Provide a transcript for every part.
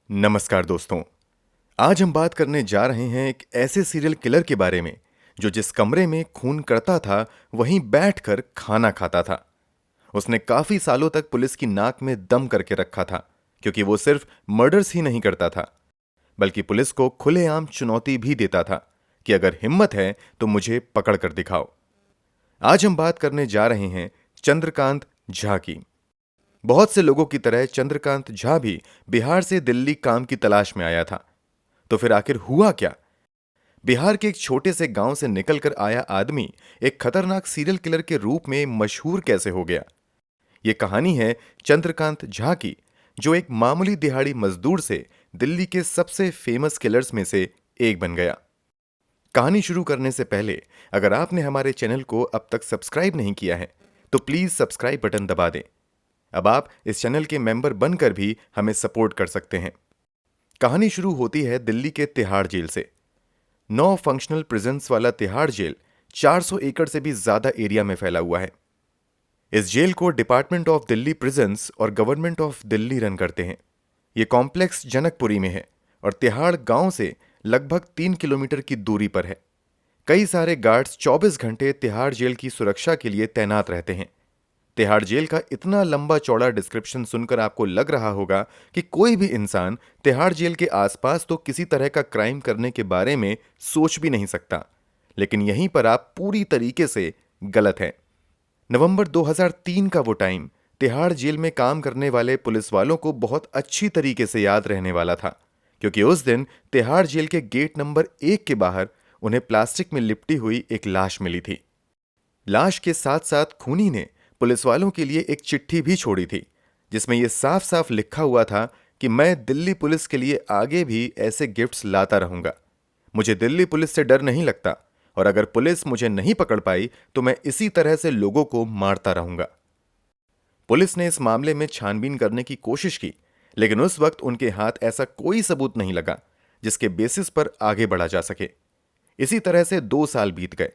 नमस्कार दोस्तों। आज हम बात करने जा रहे हैं एक ऐसे सीरियल किलर के बारे में जो जिस कमरे में खून करता था वहीं बैठकर खाना खाता था। उसने काफी सालों तक पुलिस की नाक में दम करके रखा था, क्योंकि वो सिर्फ मर्डर्स ही नहीं करता था बल्कि पुलिस को खुलेआम चुनौती भी देता था कि अगर हिम्मत है तो मुझे पकड़ कर दिखाओ। आज हम बात करने जा रहे हैं चंद्रकांत झा की। बहुत से लोगों की तरह चंद्रकांत झा भी बिहार से दिल्ली काम की तलाश में आया था। तो फिर आखिर हुआ क्या? बिहार के एक छोटे से गांव से निकलकर आया आदमी एक खतरनाक सीरियल किलर के रूप में मशहूर कैसे हो गया? यह कहानी है चंद्रकांत झा की, जो एक मामूली दिहाड़ी मजदूर से दिल्ली के सबसे फेमस किलर्स में से एक बन गया। कहानी शुरू करने से पहले अगर आपने हमारे चैनल को अब तक सब्सक्राइब नहीं किया है तो प्लीज सब्सक्राइब बटन दबा दें। अब आप इस चैनल के मेंबर बनकर भी हमें सपोर्ट कर सकते हैं। कहानी शुरू होती है दिल्ली के तिहाड़ जेल से। 9 फंक्शनल प्रिजन्स वाला तिहाड़ जेल 400 एकड़ से भी ज्यादा एरिया में फैला हुआ है। इस जेल को डिपार्टमेंट ऑफ दिल्ली प्रिजन्स और गवर्नमेंट ऑफ दिल्ली रन करते हैं। यह कॉम्प्लेक्स जनकपुरी में है और तिहाड़ गांव से लगभग 3 किलोमीटर की दूरी पर है। कई सारे गार्ड्स 24 घंटे तिहाड़ जेल की सुरक्षा के लिए तैनात रहते हैं। तिहाड़ जेल का इतना लंबा चौड़ा डिस्क्रिप्शन सुनकर आपको लग रहा होगा कि कोई भी इंसान तिहाड़ जेल के आसपास तो किसी तरह का क्राइम करने के बारे में सोच भी नहीं सकता। लेकिन यहीं पर आप पूरी तरीके से गलत हैं। नवंबर 2003 का वो टाइम तिहाड़ जेल में काम करने वाले पुलिस वालों को बहुत अच्छी तरीके से याद रहने वाला था, क्योंकि उस दिन तिहाड़ जेल के गेट नंबर 1 के बाहर उन्हें प्लास्टिक में लिपटी हुई एक लाश मिली थी। लाश के साथ साथ खूनी ने पुलिस वालों के लिए एक चिट्ठी भी छोड़ी थी, जिसमें यह साफ साफ लिखा हुआ था कि मैं दिल्ली पुलिस के लिए आगे भी ऐसे गिफ्ट्स लाता रहूंगा। मुझे दिल्ली पुलिस से डर नहीं लगता और अगर पुलिस मुझे नहीं पकड़ पाई तो मैं इसी तरह से लोगों को मारता रहूंगा। पुलिस ने इस मामले में छानबीन करने की कोशिश की, लेकिन उस वक्त उनके हाथ ऐसा कोई सबूत नहीं लगा जिसके बेसिस पर आगे बढ़ा जा सके। इसी तरह से 2 साल बीत गए।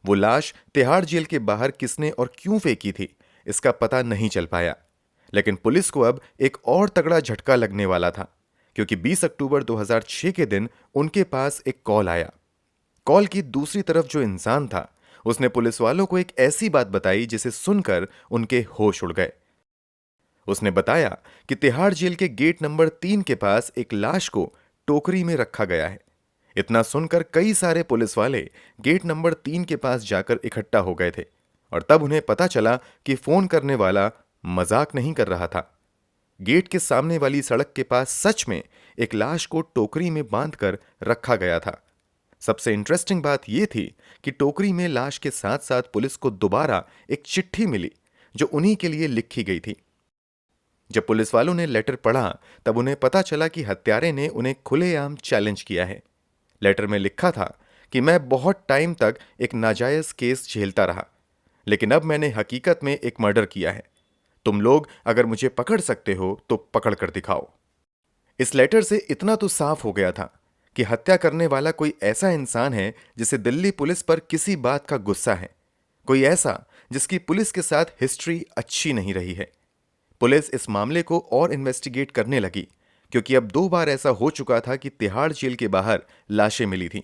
वो लाश तिहाड़ जेल के बाहर किसने और क्यों फेंकी थी इसका पता नहीं चल पाया। लेकिन पुलिस को अब एक और तगड़ा झटका लगने वाला था, क्योंकि 20 अक्टूबर 2006 के दिन उनके पास एक कॉल आया। कॉल की दूसरी तरफ जो इंसान था उसने पुलिस वालों को एक ऐसी बात बताई जिसे सुनकर उनके होश उड़ गए। उसने बताया कि तिहाड़ जेल के गेट नंबर 3 के पास एक लाश को टोकरी में रखा गया है। इतना सुनकर कई सारे पुलिस वाले गेट नंबर 3 के पास जाकर इकट्ठा हो गए थे और तब उन्हें पता चला कि फोन करने वाला मजाक नहीं कर रहा था। गेट के सामने वाली सड़क के पास सच में एक लाश को टोकरी में बांधकर रखा गया था। सबसे इंटरेस्टिंग बात यह थी कि टोकरी में लाश के साथ साथ पुलिस को दोबारा एक चिट्ठी मिली जो उन्हीं के लिए लिखी गई थी। जब पुलिस वालों ने लेटर पढ़ा तब उन्हें पता चला कि हत्यारे ने उन्हें खुलेआम चैलेंज किया है। लेटर में लिखा था कि मैं बहुत टाइम तक एक नाजायज केस झेलता रहा, लेकिन अब मैंने हकीकत में एक मर्डर किया है। तुम लोग अगर मुझे पकड़ सकते हो तो पकड़ कर दिखाओ। इस लेटर से इतना तो साफ हो गया था कि हत्या करने वाला कोई ऐसा इंसान है जिसे दिल्ली पुलिस पर किसी बात का गुस्सा है, कोई ऐसा जिसकी पुलिस के साथ हिस्ट्री अच्छी नहीं रही है। पुलिस इस मामले को और इन्वेस्टिगेट करने लगी, क्योंकि अब 2 बार ऐसा हो चुका था कि तिहाड़ जेल के बाहर लाशें मिली थीं।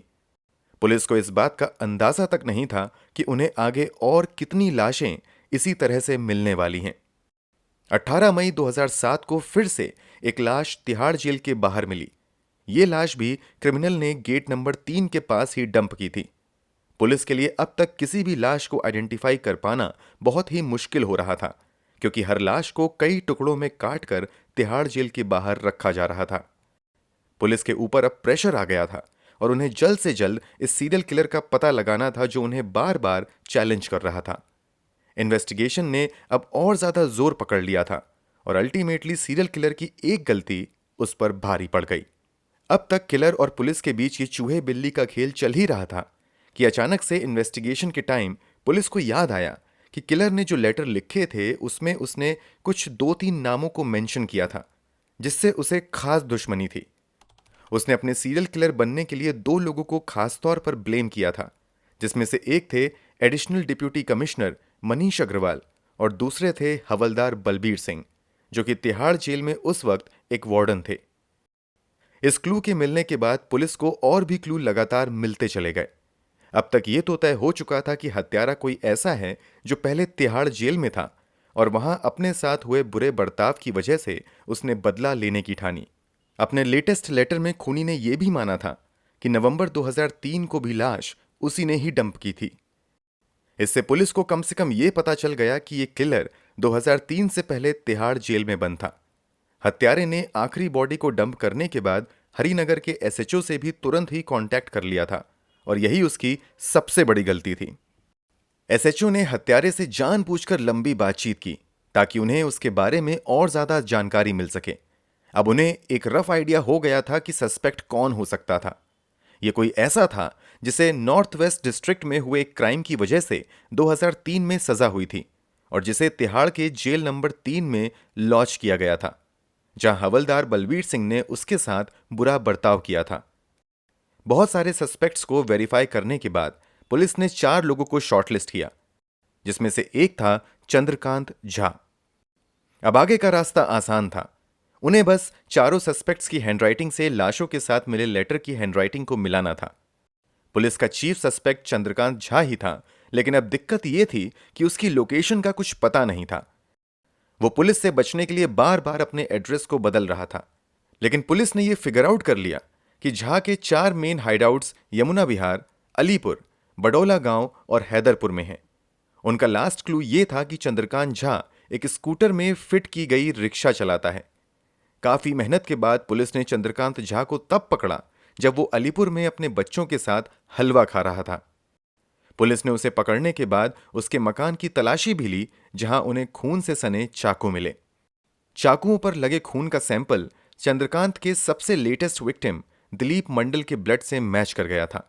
पुलिस को इस बात का अंदाजा तक नहीं था कि उन्हें आगे और कितनी लाशें इसी तरह से मिलने वाली हैं। 18 मई 2007 को फिर से एक लाश तिहाड़ जेल के बाहर मिली। ये लाश भी क्रिमिनल ने गेट नंबर 3 के पास ही डंप की थी। पुलिस के लिए अब तक किसी भी लाश को आइडेंटिफाई कर पाना बहुत ही मुश्किल हो रहा था, क्योंकि हर लाश को कई टुकड़ों में काटकर तिहाड़ जेल के बाहर रखा जा रहा था। पुलिस के ऊपर अब प्रेशर आ गया था और उन्हें जल्द से जल्द इस सीरियल किलर का पता लगाना था जो उन्हें बार बार चैलेंज कर रहा था। इन्वेस्टिगेशन ने अब और ज्यादा जोर पकड़ लिया था और अल्टीमेटली सीरियल किलर की एक गलती उस पर भारी पड़ गई। अब तक किलर और पुलिस के बीच ये चूहे बिल्ली का खेल चल ही रहा था कि अचानक से इन्वेस्टिगेशन के टाइम पुलिस को याद आया कि किलर ने जो लेटर लिखे थे उसमें उसने कुछ 2-3 नामों को मेंशन किया था जिससे उसे खास दुश्मनी थी। उसने अपने सीरियल किलर बनने के लिए 2 लोगों को खास तौर पर ब्लेम किया था, जिसमें से एक थे additional deputy commissioner Manish Agarwal और दूसरे थे हवलदार बलबीर सिंह, जो कि तिहाड़ जेल में उस वक्त एक वार्डन थे। इस क्लू के मिलने के बाद पुलिस को और भी क्लू लगातार मिलते चले गए। अब तक ये तो तय हो चुका था कि हत्यारा कोई ऐसा है जो पहले तिहाड़ जेल में था और वहां अपने साथ हुए बुरे बर्ताव की वजह से उसने बदला लेने की ठानी। अपने लेटेस्ट लेटर में खूनी ने यह भी माना था कि नवंबर 2003 को भी लाश उसी ने ही डंप की थी। इससे पुलिस को कम से कम यह पता चल गया कि यह किलर 2003 से पहले तिहाड़ जेल में बंद था। हत्यारे ने आखिरी बॉडी को डंप करने के बाद हरिनगर के एसएचओ से भी तुरंत ही कांटेक्ट कर लिया था और यही उसकी सबसे बड़ी गलती थी। एसएचओ ने हत्यारे से जानबूझकर लंबी बातचीत की ताकि उन्हें उसके बारे में और ज्यादा जानकारी मिल सके। अब उन्हें एक रफ आइडिया हो गया था कि सस्पेक्ट कौन हो सकता था। यह कोई ऐसा था जिसे नॉर्थ वेस्ट डिस्ट्रिक्ट में हुए एक क्राइम की वजह से 2003 में सजा हुई थी और जिसे तिहाड़ के जेल नंबर 3 में लॉन्च किया गया था, जहां हवलदार बलवीर सिंह ने उसके साथ बुरा बर्ताव किया था। बहुत सारे सस्पेक्ट्स को वेरीफाई करने के बाद पुलिस ने 4 लोगों को शॉर्टलिस्ट किया, जिसमें से एक था चंद्रकांत झा। अब आगे का रास्ता आसान था। उन्हें बस चारों सस्पेक्ट्स की हैंडराइटिंग से लाशों के साथ मिले लेटर की हैंडराइटिंग को मिलाना था। पुलिस का चीफ सस्पेक्ट चंद्रकांत झा ही था, लेकिन अब दिक्कत यह थी कि उसकी लोकेशन का कुछ पता नहीं था। वो पुलिस से बचने के लिए बार बार अपने एड्रेस को बदल रहा था, लेकिन पुलिस ने यह फिगर आउट कर लिया कि झा के 4 मेन हाइडआउट्स यमुना विहार, अलीपुर, बडौला गांव और हैदरपुर में हैं। उनका लास्ट क्लू यह था कि चंद्रकांत झा एक स्कूटर में फिट की गई रिक्शा चलाता है। काफी मेहनत के बाद पुलिस ने चंद्रकांत झा को तब पकड़ा जब वो अलीपुर में अपने बच्चों के साथ हलवा खा रहा था। पुलिस ने उसे पकड़ने के बाद उसके मकान की तलाशी भी ली, जहां उन्हें खून से सने चाकू मिले। चाकुओं पर लगे खून का सैंपल चंद्रकांत के सबसे लेटेस्ट विक्टिम दिलीप मंडल के ब्लड से मैच कर गया था।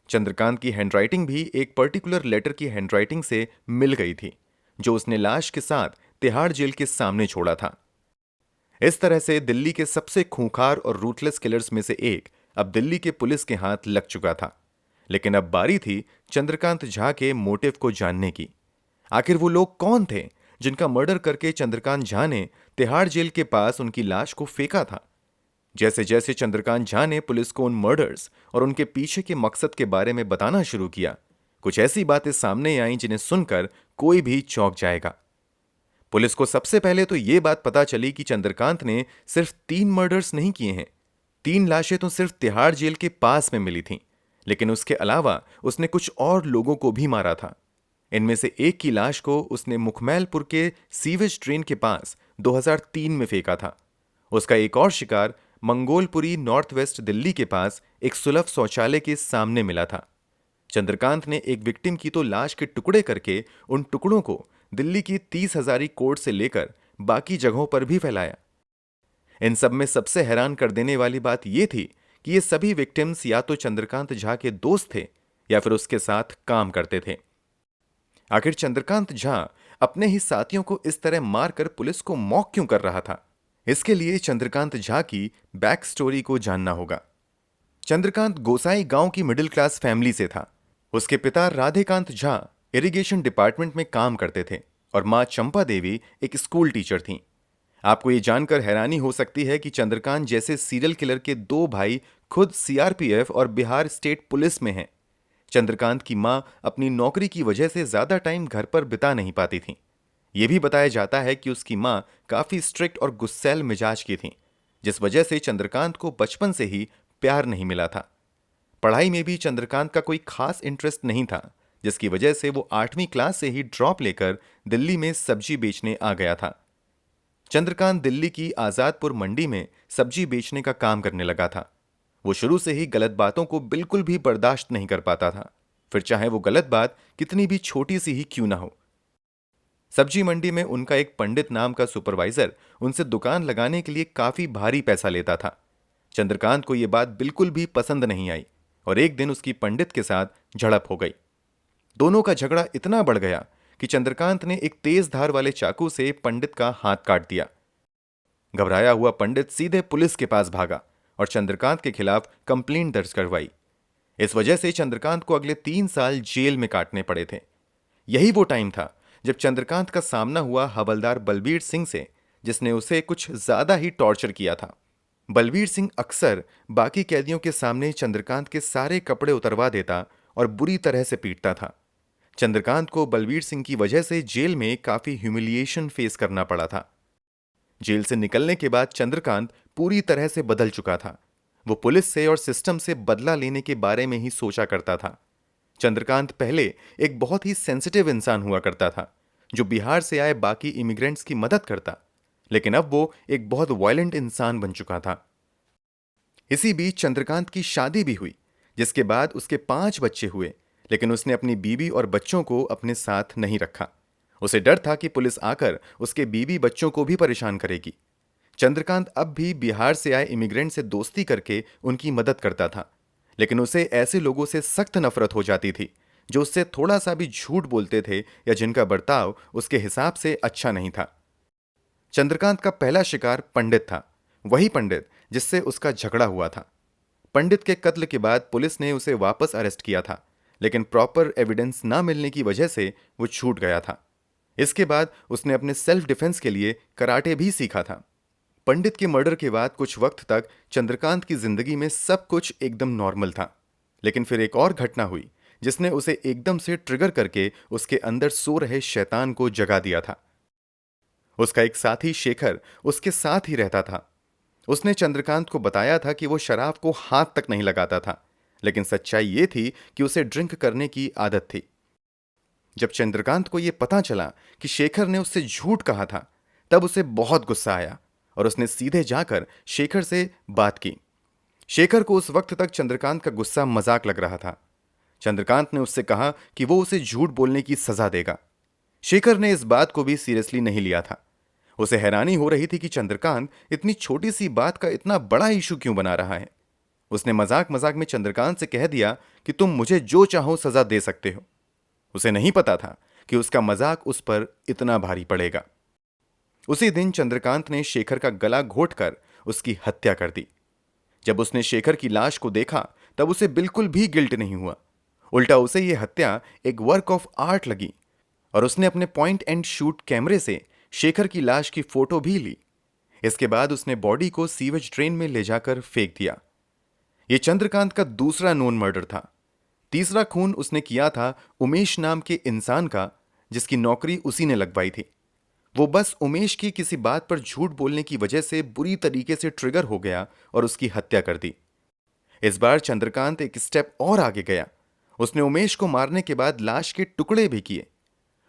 चंद्रकांत की हैंडराइटिंग भी एक पर्टिकुलर लेटर की हैंडराइटिंग से मिल गई थी, जो उसने लाश के साथ तिहाड़ जेल के सामने छोड़ा था। इस तरह से दिल्ली के सबसे खूंखार और रूथलेस किलर्स में से एक अब दिल्ली के पुलिस के हाथ लग चुका था। लेकिन अब बारी थी चंद्रकांत झा के मोटिव को जानने की। आखिर वो लोग कौन थे जिनका मर्डर करके चंद्रकांत झा ने तिहाड़ जेल के पास उनकी लाश को फेंका था। जैसे जैसे चंद्रकांत झा ने पुलिस को उन मर्डर्स और उनके पीछे के मकसद के बारे में बताना शुरू किया, कुछ ऐसी बातें सामने आईं जिन्हें सुनकर कोई भी चौंक जाएगा। पुलिस को सबसे पहले तो यह बात पता चली कि चंद्रकांत ने सिर्फ 3 मर्डर्स नहीं किए हैं। 3 लाशें तो सिर्फ तिहाड़ जेल के पास में मिली थीं, लेकिन उसके अलावा उसने कुछ और लोगों को भी मारा था। इनमें से एक की लाश को उसने मुखमैलपुर के सीवेज ट्रेन के पास 2003 में फेंका था। उसका एक और शिकार मंगोलपुरी नॉर्थ वेस्ट दिल्ली के पास एक सुलभ शौचालय के सामने मिला था। चंद्रकांत ने एक विक्टिम की तो लाश के टुकड़े करके उन टुकड़ों को दिल्ली की 30 हजारी कोर्ट से लेकर बाकी जगहों पर भी फैलाया। इन सब में सबसे हैरान कर देने वाली बात यह थी कि ये सभी विक्टिम्स या तो चंद्रकांत झा के दोस्त थे या फिर उसके साथ काम करते थे। आखिर चंद्रकांत झा अपने ही साथियों को इस तरह मारकर पुलिस को मॉक क्यों कर रहा था? इसके लिए चंद्रकांत झा की बैक स्टोरी को जानना होगा। चंद्रकांत गोसाई गांव की मिडिल क्लास फैमिली से था। उसके पिता राधेकांत झा इरिगेशन डिपार्टमेंट में काम करते थे और मां चंपा देवी एक स्कूल टीचर थीं। आपको ये जानकर हैरानी हो सकती है कि चंद्रकांत जैसे सीरियल किलर के 2 भाई खुद सीआरपीएफ और बिहार स्टेट पुलिस में हैं। चंद्रकांत की मां अपनी नौकरी की वजह से ज्यादा टाइम घर पर बिता नहीं पाती थीं। यह भी बताया जाता है कि उसकी मां काफी स्ट्रिक्ट और गुस्सैल मिजाज की थीं, जिस वजह से चंद्रकांत को बचपन से ही प्यार नहीं मिला था। पढ़ाई में भी चंद्रकांत का कोई खास इंटरेस्ट नहीं था, जिसकी वजह से वो 8वीं क्लास से ही ड्रॉप लेकर दिल्ली में सब्जी बेचने आ गया था। चंद्रकांत दिल्ली की आजादपुर मंडी में सब्जी बेचने का काम करने लगा था। वो शुरू से ही गलत बातों को बिल्कुल भी बर्दाश्त नहीं कर पाता था, फिर चाहे वो गलत बात कितनी भी छोटी सी ही क्यों ना हो। सब्जी मंडी में उनका एक पंडित नाम का सुपरवाइजर उनसे दुकान लगाने के लिए काफी भारी पैसा लेता था। चंद्रकांत को यह बात बिल्कुल भी पसंद नहीं आई और एक दिन उसकी पंडित के साथ झड़प हो गई। दोनों का झगड़ा इतना बढ़ गया कि चंद्रकांत ने एक तेज धार वाले चाकू से पंडित का हाथ काट दिया। घबराया हुआ पंडित सीधे पुलिस के पास भागा और चंद्रकांत के खिलाफ कंप्लेंट दर्ज करवाई। इस वजह से चंद्रकांत को अगले 3 साल जेल में काटने पड़े थे। यही वो टाइम था जब चंद्रकांत का सामना हुआ हवलदार बलबीर सिंह से, जिसने उसे कुछ ज्यादा ही टॉर्चर किया था। बलवीर सिंह अक्सर बाकी कैदियों के सामने चंद्रकांत के सारे कपड़े उतरवा देता और बुरी तरह से पीटता था। चंद्रकांत को बलवीर सिंह की वजह से जेल में काफी ह्यूमिलिएशन फेस करना पड़ा था। जेल से निकलने के बाद चंद्रकांत पूरी तरह से बदल चुका था। वो पुलिस से और सिस्टम से बदला लेने के बारे में ही सोचा करता था। चंद्रकांत पहले एक बहुत ही सेंसिटिव इंसान हुआ करता था, जो बिहार से आए बाकी इमिग्रेंट्स की मदद करता, लेकिन अब वो एक बहुत वायलेंट इंसान बन चुका था। इसी बीच चंद्रकांत की शादी भी हुई, जिसके बाद उसके 5 बच्चे हुए, लेकिन उसने अपनी बीवी और बच्चों को अपने साथ नहीं रखा। उसे डर था कि पुलिस आकर उसके बीवी बच्चों को भी परेशान करेगी। चंद्रकांत अब भी बिहार से आए इमिग्रेंट से दोस्ती करके उनकी मदद करता था, लेकिन उसे ऐसे लोगों से सख्त नफरत हो जाती थी जो उससे थोड़ा सा भी झूठ बोलते थे या जिनका बर्ताव उसके हिसाब से अच्छा नहीं था। चंद्रकांत का पहला शिकार पंडित था, वही पंडित जिससे उसका झगड़ा हुआ था। पंडित के कत्ल के बाद पुलिस ने उसे वापस अरेस्ट किया था, लेकिन प्रॉपर एविडेंस ना मिलने की वजह से वो छूट गया था। इसके बाद उसने अपने सेल्फ डिफेंस के लिए कराटे भी सीखा था। पंडित के मर्डर के बाद कुछ वक्त तक चंद्रकांत की जिंदगी में सब कुछ एकदम नॉर्मल था, लेकिन फिर एक और घटना हुई जिसने उसे एकदम से ट्रिगर करके उसके अंदर सो रहे शैतान को जगा दिया था। उसका एक साथी शेखर उसके साथ ही रहता था। उसने चंद्रकांत को बताया था कि वो शराब को हाथ तक नहीं लगाता था, लेकिन सच्चाई ये थी कि उसे ड्रिंक करने की आदत थी। जब चंद्रकांत को यह पता चला कि शेखर ने उससे झूठ कहा था, तब उसे बहुत गुस्सा आया और उसने सीधे जाकर शेखर से बात की। शेखर को उस वक्त तक चंद्रकांत का गुस्सा मजाक लग रहा था। चंद्रकांत ने उससे कहा कि वो उसे झूठ बोलने की सजा देगा। शेखर ने इस बात को भी सीरियसली नहीं लिया था। उसे हैरानी हो रही थी कि चंद्रकांत इतनी छोटी सी बात का इतना बड़ा इशू क्यों बना रहा है। उसने मजाक मजाक में चंद्रकांत से कह दिया कि तुम मुझे जो चाहो सजा दे सकते हो। उसे नहीं पता था कि उसका मजाक उस पर इतना भारी पड़ेगा। उसी दिन चंद्रकांत ने शेखर का गला घोंटकर उसकी हत्या कर दी। जब उसने शेखर की लाश को देखा, तब उसे बिल्कुल भी गिल्ट नहीं हुआ। उल्टा उसे यह हत्या एक वर्क ऑफ आर्ट लगी और उसने अपने पॉइंट एंड शूट कैमरे से शेखर की लाश की फोटो भी ली। इसके बाद उसने बॉडी को सीवेज ड्रेन में ले जाकर फेंक दिया। यह चंद्रकांत का दूसरा नोन मर्डर था। तीसरा खून उसने किया था उमेश नाम के इंसान का, जिसकी नौकरी उसी ने लगवाई थी। वो बस उमेश की किसी बात पर झूठ बोलने की वजह से बुरी तरीके से ट्रिगर हो गया और उसकी हत्या कर दी। इस बार चंद्रकांत एक स्टेप और आगे गया। उसने उमेश को मारने के बाद लाश के टुकड़े भी किए।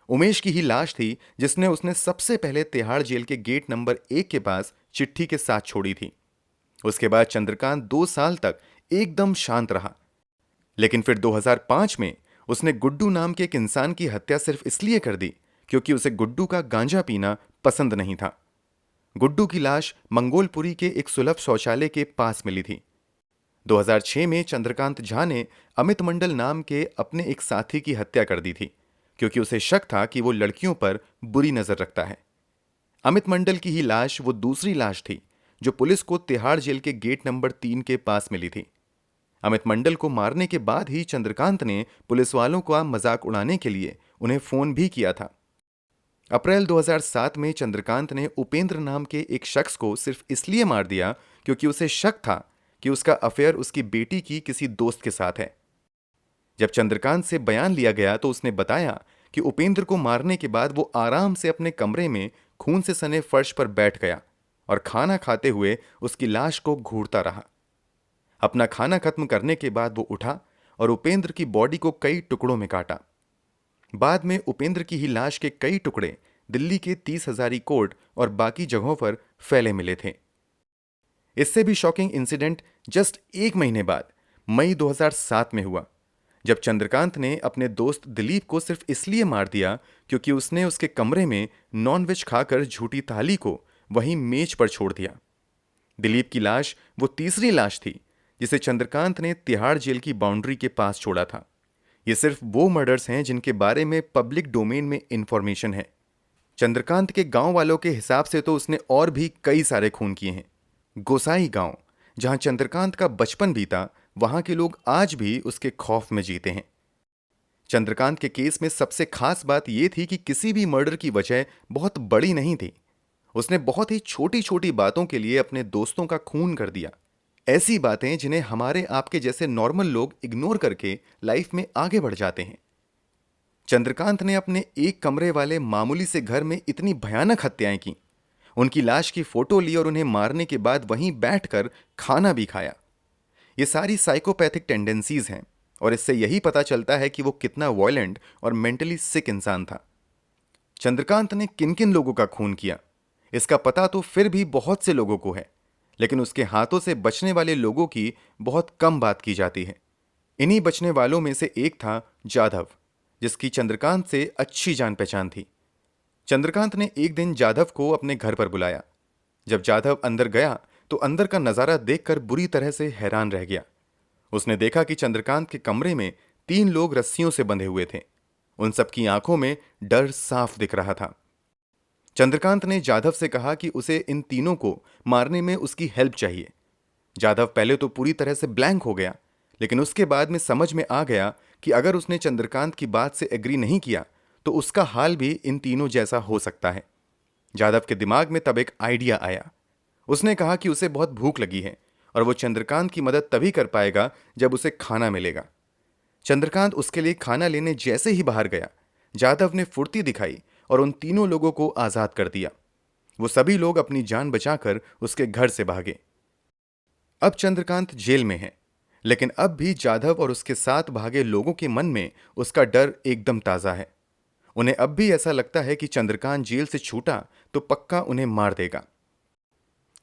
उमेश की ही लाश थी जिसने उसने सबसे पहले तिहाड़ जेल के गेट नंबर 1 के पास चिट्ठी के साथ छोड़ी थी। उसके बाद चंद्रकांत 2 साल तक एकदम शांत रहा, लेकिन फिर 2005 में उसने गुड्डू नाम के एक इंसान की हत्या सिर्फ इसलिए कर दी क्योंकि उसे गुड्डू का गांजा पीना पसंद नहीं था। गुड्डू की लाश मंगोलपुरी के एक सुलभ शौचालय के पास मिली थी। 2006 में चंद्रकांत झा ने अमित मंडल नाम के अपने एक साथी की हत्या कर दी थी, क्योंकि उसे शक था कि वो लड़कियों पर बुरी नजर रखता है। अमित मंडल की ही लाश वो दूसरी लाश थी जो पुलिस को तिहाड़ जेल के गेट नंबर 3 के पास मिली थी। अमित मंडल को मारने के बाद ही चंद्रकांत ने पुलिस वालों का मजाक उड़ाने के लिए उन्हें फोन भी किया था। अप्रैल 2007 में चंद्रकांत ने उपेंद्र नाम के एक शख्स को सिर्फ इसलिए मार दिया क्योंकि उसे शक था कि उसका अफेयर उसकी बेटी की किसी दोस्त के साथ है। जब चंद्रकांत से बयान लिया गया तो उसने बताया कि उपेंद्र को मारने के बाद वो आराम से अपने कमरे में खून से सने फर्श पर बैठ गया और खाना खाते हुए उसकी लाश को घूरता रहा। अपना खाना खत्म करने के बाद वो उठा और उपेंद्र की बॉडी को कई टुकड़ों में काटा। बाद में उपेंद्र की ही लाश के कई टुकड़े दिल्ली के 30 हजारी कोर्ट और बाकी जगहों पर फैले मिले थे। इससे भी शॉकिंग इंसिडेंट जस्ट 1 महीने बाद मई 2007 में हुआ, जब चंद्रकांत ने अपने दोस्त दिलीप को सिर्फ इसलिए मार दिया क्योंकि उसने उसके कमरे में नॉनवेज खाकर झूठी थाली को वहीं मेज पर छोड़ दिया। दिलीप की लाश वो तीसरी लाश थी जिसे चंद्रकांत ने तिहाड़ जेल की बाउंड्री के पास छोड़ा था। ये सिर्फ वो मर्डर्स हैं जिनके बारे में पब्लिक डोमेन में इंफॉर्मेशन है। चंद्रकांत के गांव वालों के हिसाब से तो उसने और भी कई सारे खून किए हैं। गोसाई गांव, जहां चंद्रकांत का बचपन बीता, वहां के लोग आज भी उसके खौफ में जीते हैं। चंद्रकांत के केस में सबसे खास बात यह थी कि किसी भी मर्डर की वजह बहुत बड़ी नहीं थी। उसने बहुत ही छोटी छोटी बातों के लिए अपने दोस्तों का खून कर दिया। ऐसी बातें जिन्हें हमारे आपके जैसे नॉर्मल लोग इग्नोर करके लाइफ में आगे बढ़ जाते हैं। चंद्रकांत ने अपने एक कमरे वाले मामूली से घर में इतनी भयानक हत्याएं की, उनकी लाश की फोटो ली और उन्हें मारने के बाद वहीं बैठकर खाना भी खाया। ये सारी साइकोपैथिक टेंडेंसीज हैं और इससे यही पता चलता है कि वो कितना वॉयलेंट और मेंटली सिक इंसान था। चंद्रकांत ने किन किन लोगों का खून किया, इसका पता तो फिर भी बहुत से लोगों को है, लेकिन उसके हाथों से बचने वाले लोगों की बहुत कम बात की जाती है। इन्हीं बचने वालों में से एक था जाधव, जिसकी चंद्रकांत से अच्छी जान पहचान थी। चंद्रकांत ने एक दिन जाधव को अपने घर पर बुलाया। जब जाधव अंदर गया तो अंदर का नजारा देखकर बुरी तरह से हैरान रह गया। उसने देखा कि चंद्रकांत के कमरे में 3 लोग रस्सियों से बंधे हुए थे। उन सबकी आंखों में डर साफ दिख रहा था। चंद्रकांत ने जाधव से कहा कि उसे इन तीनों को मारने में उसकी हेल्प चाहिए। जाधव पहले तो पूरी तरह से ब्लैंक हो गया, लेकिन उसके बाद में समझ में आ गया कि अगर उसने चंद्रकांत की बात से एग्री नहीं किया तो उसका हाल भी इन तीनों जैसा हो सकता है। जाधव के दिमाग में तब एक आइडिया आया। उसने कहा कि उसे बहुत भूख लगी है और वो चंद्रकांत की मदद तभी कर पाएगा जब उसे खाना मिलेगा। चंद्रकांत उसके लिए खाना लेने जैसे ही बाहर गया, जाधव ने फुर्ती दिखाई और उन तीनों लोगों को आजाद कर दिया। वो सभी लोग अपनी जान बचाकर उसके घर से भागे। अब चंद्रकांत जेल में है, लेकिन अब भी जाधव और उसके साथ भागे लोगों के मन में उसका डर एकदम ताजा है। उन्हें अब भी ऐसा लगता है कि चंद्रकांत जेल से छूटा तो पक्का उन्हें मार देगा।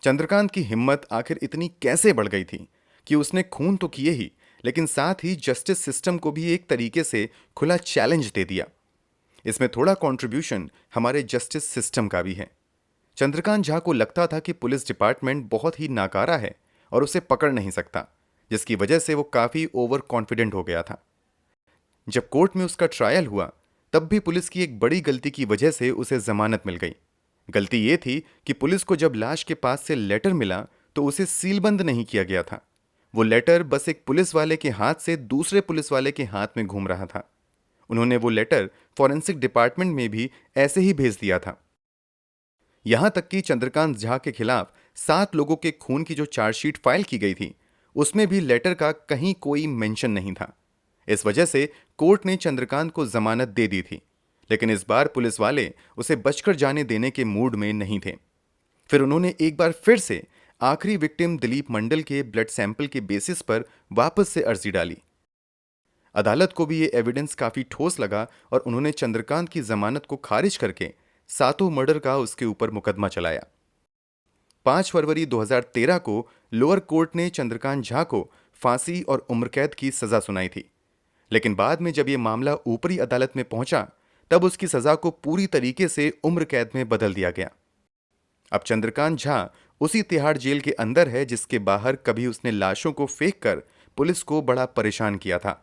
चंद्रकांत की हिम्मत आखिर इतनी कैसे बढ़ गई थी कि उसने खून तो किए ही, लेकिन साथ ही जस्टिस सिस्टम को भी एक तरीके से खुला चैलेंज दे दिया। इसमें थोड़ा कंट्रीब्यूशन हमारे जस्टिस सिस्टम का भी है। चंद्रकांत झा को लगता था कि पुलिस डिपार्टमेंट बहुत ही नाकारा है और उसे पकड़ नहीं सकता, जिसकी वजह से वो काफी ओवर कॉन्फिडेंट हो गया था। जब कोर्ट में उसका ट्रायल हुआ तब भी पुलिस की एक बड़ी गलती की वजह से उसे जमानत मिल गई। गलती ये थी कि पुलिस को जब लाश के पास से लेटर मिला तो उसे सीलबंद नहीं किया गया था। वो लेटर बस एक पुलिस वाले के हाथ से दूसरे पुलिस वाले के हाथ में घूम रहा था। उन्होंने वो लेटर फॉरेंसिक डिपार्टमेंट में भी ऐसे ही भेज दिया था। यहां तक कि चंद्रकांत झा के खिलाफ 7 लोगों के खून की जो चार्जशीट फाइल की गई थी, उसमें भी लेटर का कहीं कोई मेंशन नहीं था। इस वजह से कोर्ट ने चंद्रकांत को जमानत दे दी थी, लेकिन इस बार पुलिस वाले उसे बचकर जाने देने के मूड में नहीं थे। फिर उन्होंने एक बार फिर से आखिरी विक्टिम दिलीप मंडल के ब्लड सैंपल के बेसिस पर वापस से अर्जी डाली। अदालत को भी ये एविडेंस काफी ठोस लगा और उन्होंने चंद्रकांत की जमानत को खारिज करके 7 मर्डर का उसके ऊपर मुकदमा चलाया। 5 फरवरी 2013 को लोअर कोर्ट ने चंद्रकांत झा को फांसी और उम्रकैद की सजा सुनाई थी, लेकिन बाद में जब यह मामला ऊपरी अदालत में पहुंचा तब उसकी सजा को पूरी तरीके से उम्र कैद में बदल दिया गया। अब चंद्रकांत झा उसी तिहाड़ जेल के अंदर है जिसके बाहर कभी उसने लाशों को फेंक कर पुलिस को बड़ा परेशान किया था।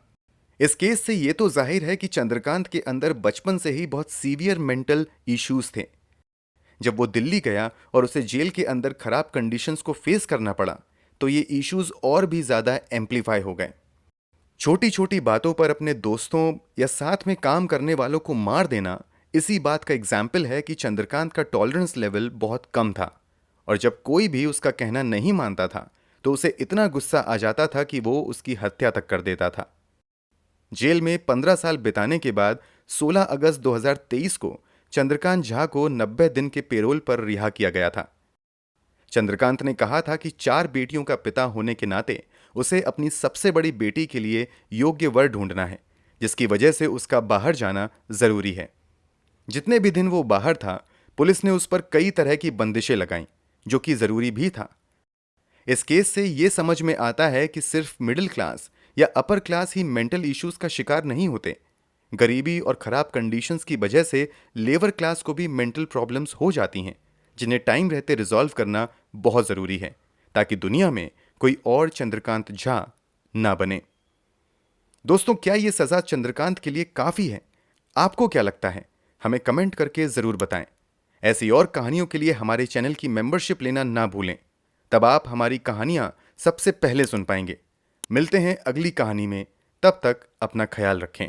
इस केस से यह तो जाहिर है कि चंद्रकांत के अंदर बचपन से ही बहुत सीवियर मेंटल इश्यूज थे। जब वो दिल्ली गया और उसे जेल के अंदर खराब कंडीशंस को फेस करना पड़ा तो ये इश्यूज और भी ज्यादा एम्पलीफाई हो गए। छोटी छोटी बातों पर अपने दोस्तों या साथ में काम करने वालों को मार देना इसी बात का एग्जाम्पल है कि चंद्रकांत का टॉलरेंस लेवल बहुत कम था, और जब कोई भी उसका कहना नहीं मानता था तो उसे इतना गुस्सा आ जाता था कि वो उसकी हत्या तक कर देता था। जेल में 15 साल बिताने के बाद 16 अगस्त 2023 को चंद्रकांत झा को 90 दिन के पेरोल पर रिहा किया गया था। चंद्रकांत ने कहा था कि 4 बेटियों का पिता होने के नाते उसे अपनी सबसे बड़ी बेटी के लिए योग्य वर ढूंढना है, जिसकी वजह से उसका बाहर जाना जरूरी है। जितने भी दिन वो बाहर था, पुलिस ने उस पर कई तरह की बंदिशें लगाईं, जो कि जरूरी भी था। इस केस से ये समझ में आता है कि सिर्फ मिडिल क्लास या अपर क्लास ही मेंटल इश्यूज का शिकार नहीं होते। गरीबी और खराब कंडीशंस की वजह से लेबर क्लास को भी मेंटल प्रॉब्लम्स हो जाती हैं, जिन्हें टाइम रहते रिजॉल्व करना बहुत जरूरी है, ताकि दुनिया में कोई और चंद्रकांत झा ना बने। दोस्तों, क्या यह सजा चंद्रकांत के लिए काफी है? आपको क्या लगता है? हमें कमेंट करके जरूर बताएं। ऐसी और कहानियों के लिए हमारे चैनल की मेंबरशिप लेना ना भूलें, तब आप हमारी कहानियां सबसे पहले सुन पाएंगे। मिलते हैं अगली कहानी में, तब तक अपना ख्याल रखें।